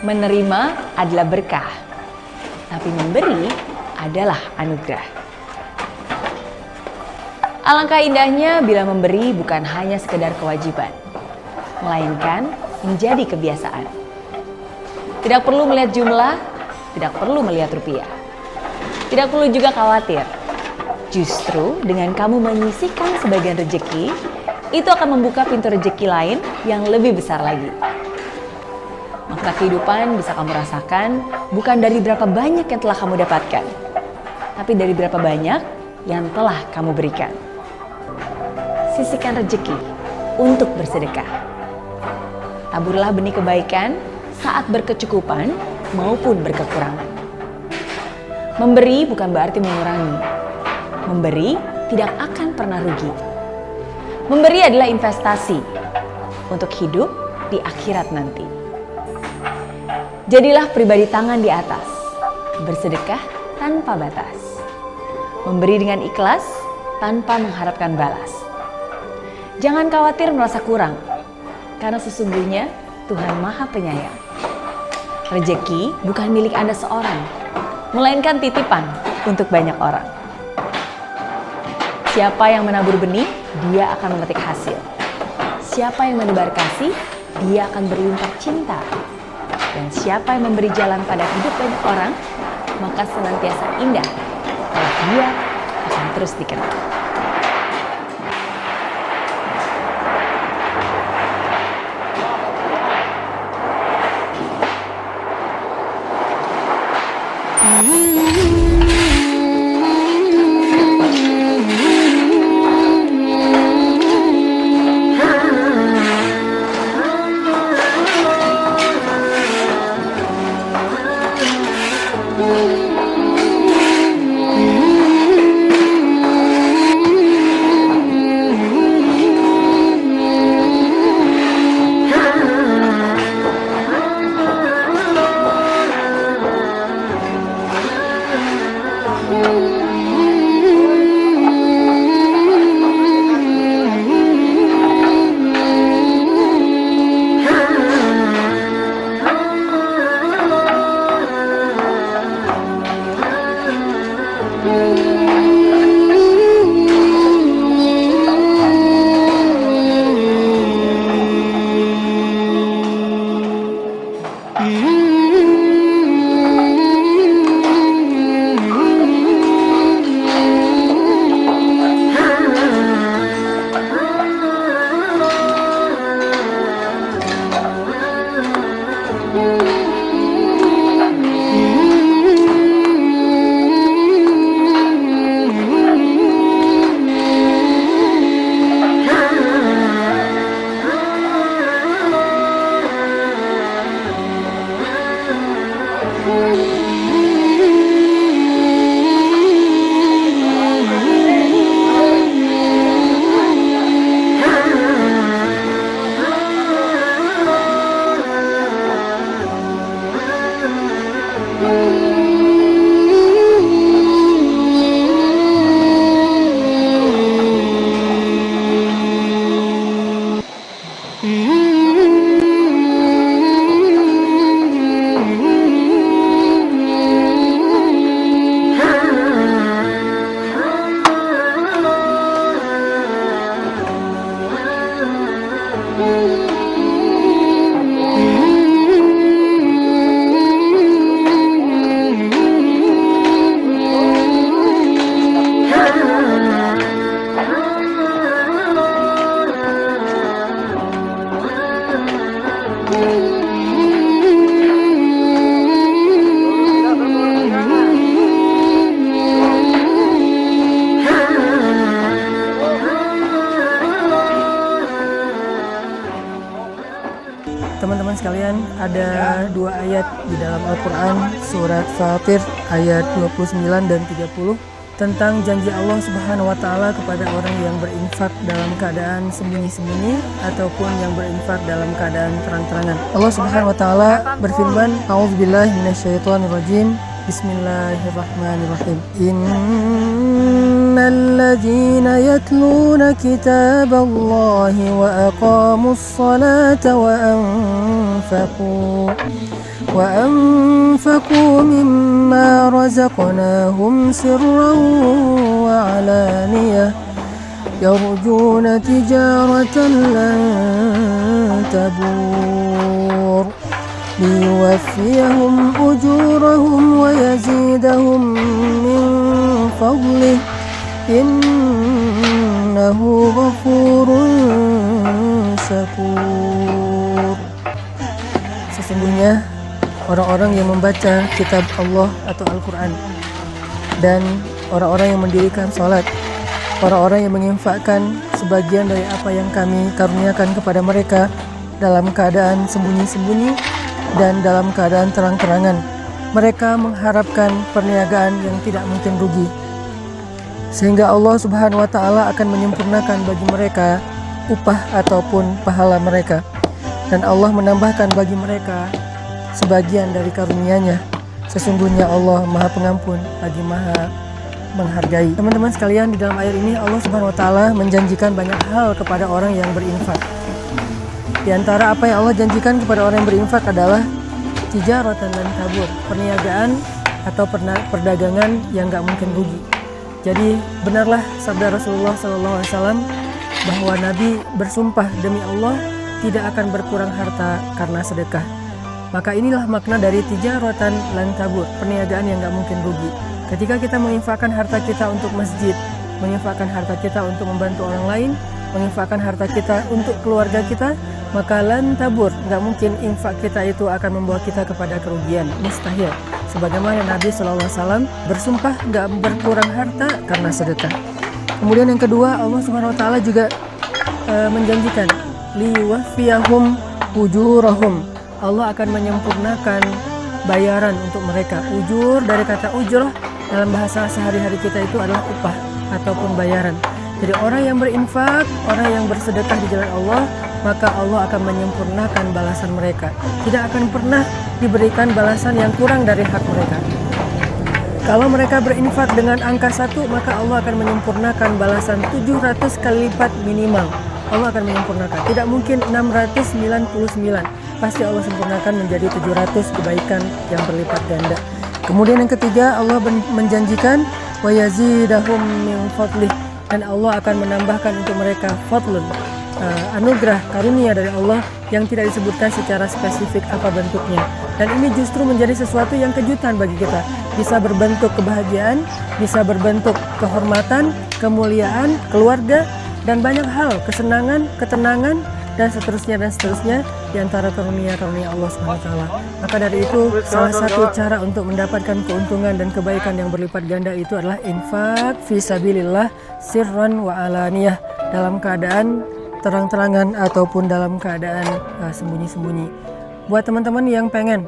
Menerima adalah berkah, tapi memberi adalah anugerah. Alangkah indahnya bila memberi bukan hanya sekedar kewajiban, melainkan menjadi kebiasaan. Tidak perlu melihat jumlah, tidak perlu melihat rupiah. Tidak perlu juga khawatir. Justru dengan kamu menyisihkan sebagian rezeki, itu akan membuka pintu rezeki lain yang lebih besar lagi. Makna kehidupan bisa kamu rasakan bukan dari berapa banyak yang telah kamu dapatkan, tapi dari berapa banyak yang telah kamu berikan. Sisihkan rezeki untuk bersedekah. Taburlah benih kebaikan saat berkecukupan maupun berkekurangan. Memberi bukan berarti mengurangi. Memberi tidak akan pernah rugi. Memberi adalah investasi untuk hidup di akhirat nanti. Jadilah pribadi tangan di atas, bersedekah tanpa batas. Memberi dengan ikhlas tanpa mengharapkan balas. Jangan khawatir merasa kurang, karena sesungguhnya Tuhan Maha Penyayang. Rezeki bukan milik Anda seorang, melainkan titipan untuk banyak orang. Siapa yang menabur benih, dia akan memetik hasil. Siapa yang menebar kasih, dia akan berlimpah cinta. Dan siapa yang memberi jalan pada hidup banyak orang, maka senantiasa indah, kalau dia akan terus dikenal. Teman-teman sekalian, ada dua ayat di dalam Al-Quran, surat Fatir ayat 29 dan 30 tentang janji Allah Subhanahu wa Ta'ala kepada orang yang berinfak dalam keadaan sembunyi-sembunyi ataupun yang berinfak dalam keadaan terang-terangan. Allah Subhanahu wa Ta'ala berfirman, A'udzubillahi minasyaitonirrajim. Bismillahirrahmanirrahim. Innal ladzina yatluna kitaballahi wa aqamus salata wa anfaqu mimma razaqnahum sirran wa alaniyah yarjuna tijaratan lan tabur liyuwaffiyahum ujurahum wa yazidahum min fadlih innahu ghafurun syakur. Sesungguhnya orang-orang yang membaca kitab Allah atau Al-Quran dan orang-orang yang mendirikan salat, orang-orang yang menginfakkan sebagian dari apa yang kami karuniakan kepada mereka dalam keadaan sembunyi-sembunyi dan dalam keadaan terang-terangan, mereka mengharapkan perniagaan yang tidak mungkin rugi, sehingga Allah Subhanahu wa Ta'ala akan menyempurnakan bagi mereka upah ataupun pahala mereka, dan Allah menambahkan bagi mereka sebagian dari karunia-Nya. Sesungguhnya Allah Maha Pengampun lagi Maha Menghargai. Teman-teman sekalian, di dalam ayat ini Allah Subhanahu wa Ta'ala menjanjikan banyak hal kepada orang yang berinfak. Di antara apa yang Allah janjikan kepada orang yang berinfak adalah tijaratan lan tabur, perniagaan atau perdagangan yang nggak mungkin rugi. Jadi benarlah sabda Rasulullah SAW bahwa Nabi bersumpah demi Allah tidak akan berkurang harta karena sedekah. Maka inilah makna dari tijaratan lan tabur, perniagaan yang nggak mungkin rugi. Ketika kita menginfakkan harta kita untuk masjid, menginfakkan harta kita untuk membantu orang lain, menginfakkan harta kita untuk keluarga kita, maka lan tabur, nggak mungkin infak kita itu akan membawa kita kepada kerugian, mustahil. Sebagaimana Nabi SAW bersumpah nggak berkurang harta karena sedekah. Kemudian yang kedua, Allah Subhanahu Wa Taala juga menjanjikan liwafiyahum ujurahum. Allah akan menyempurnakan bayaran untuk mereka. Ujur dari kata ujrah dalam bahasa sehari-hari kita itu adalah upah ataupun bayaran. Jadi orang yang berinfak, orang yang bersedekah di jalan Allah, maka Allah akan menyempurnakan balasan mereka. Tidak akan pernah diberikan balasan yang kurang dari hak mereka. Kalau mereka berinfak dengan angka 1, maka Allah akan menyempurnakan balasan 700 kali lipat minimal. Allah akan menyempurnakan. Tidak mungkin 699. Pasti Allah sempurnakan menjadi 700 kebaikan yang berlipat ganda. Kemudian yang ketiga, Allah menjanjikan wa yazidahum min fadlih, dan Allah akan menambahkan untuk mereka fadlun, anugerah karunia dari Allah yang tidak disebutkan secara spesifik apa bentuknya. Dan ini justru menjadi sesuatu yang kejutan bagi kita. Bisa berbentuk kebahagiaan, bisa berbentuk kehormatan, kemuliaan, keluarga, dan banyak hal, kesenangan, ketenangan, dan seterusnya di antara karunia-karunia Allah SWT. Maka dari itu, salah satu cara untuk mendapatkan keuntungan dan kebaikan yang berlipat ganda itu adalah infak fisabilillah sirran wa alaniyah, dalam keadaan terang-terangan ataupun dalam keadaan sembunyi-sembunyi. Buat teman-teman yang pengen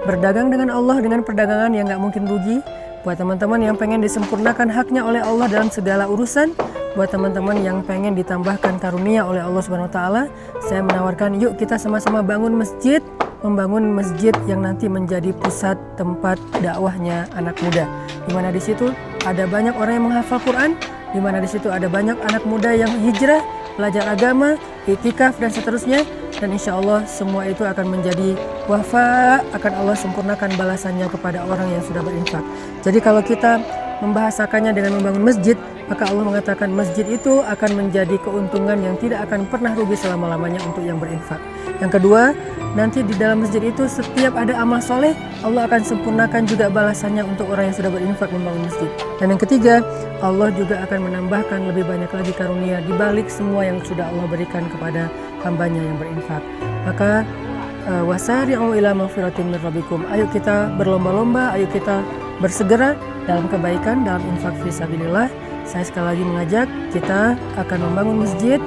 berdagang dengan Allah dengan perdagangan yang gak mungkin rugi, buat teman-teman yang pengen disempurnakan haknya oleh Allah dalam segala urusan, buat teman-teman yang pengen ditambahkan karunia oleh Allah Subhanahu Wa Taala, saya menawarkan yuk kita sama-sama bangun masjid, membangun masjid yang nanti menjadi pusat tempat dakwahnya anak muda. Di mana di situ ada banyak orang yang menghafal Quran, di mana di situ ada banyak anak muda yang hijrah, belajar agama, itikaf dan seterusnya, dan insya Allah semua itu akan menjadi wafa, akan Allah sempurnakan balasannya kepada orang yang sudah berinfak. Jadi kalau kita membahasakannya dengan membangun masjid, maka Allah mengatakan masjid itu akan menjadi keuntungan yang tidak akan pernah rugi selama-lamanya untuk yang berinfak. Yang kedua, nanti di dalam masjid itu setiap ada amal soleh, Allah akan sempurnakan juga balasannya untuk orang yang sudah berinfak membangun masjid. Dan yang ketiga, Allah juga akan menambahkan lebih banyak lagi karunia di balik semua yang sudah Allah berikan kepada hambanya yang berinfak. Maka wasari'u ila maghfiratin min rabbikum. Ayo kita berlomba-lomba, ayo kita bersegera dalam kebaikan, dalam infak fisabilillah. Saya sekali lagi mengajak kita akan membangun masjid,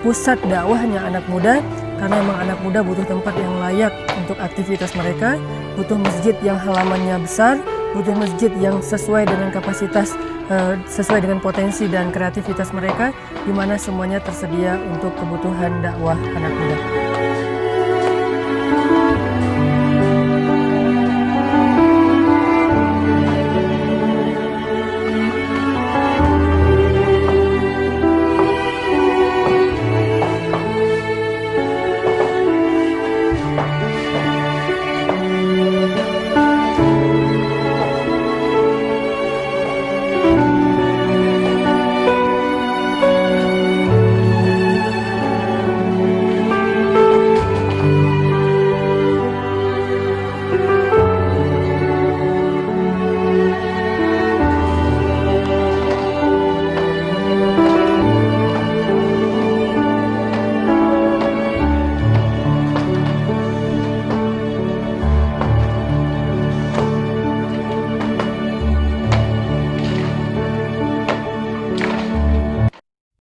pusat dakwahnya anak muda, karena memang anak muda butuh tempat yang layak untuk aktivitas mereka, butuh masjid yang halamannya besar, butuh masjid yang sesuai dengan kapasitas, sesuai dengan potensi dan kreativitas mereka, di mana semuanya tersedia untuk kebutuhan dakwah anak muda.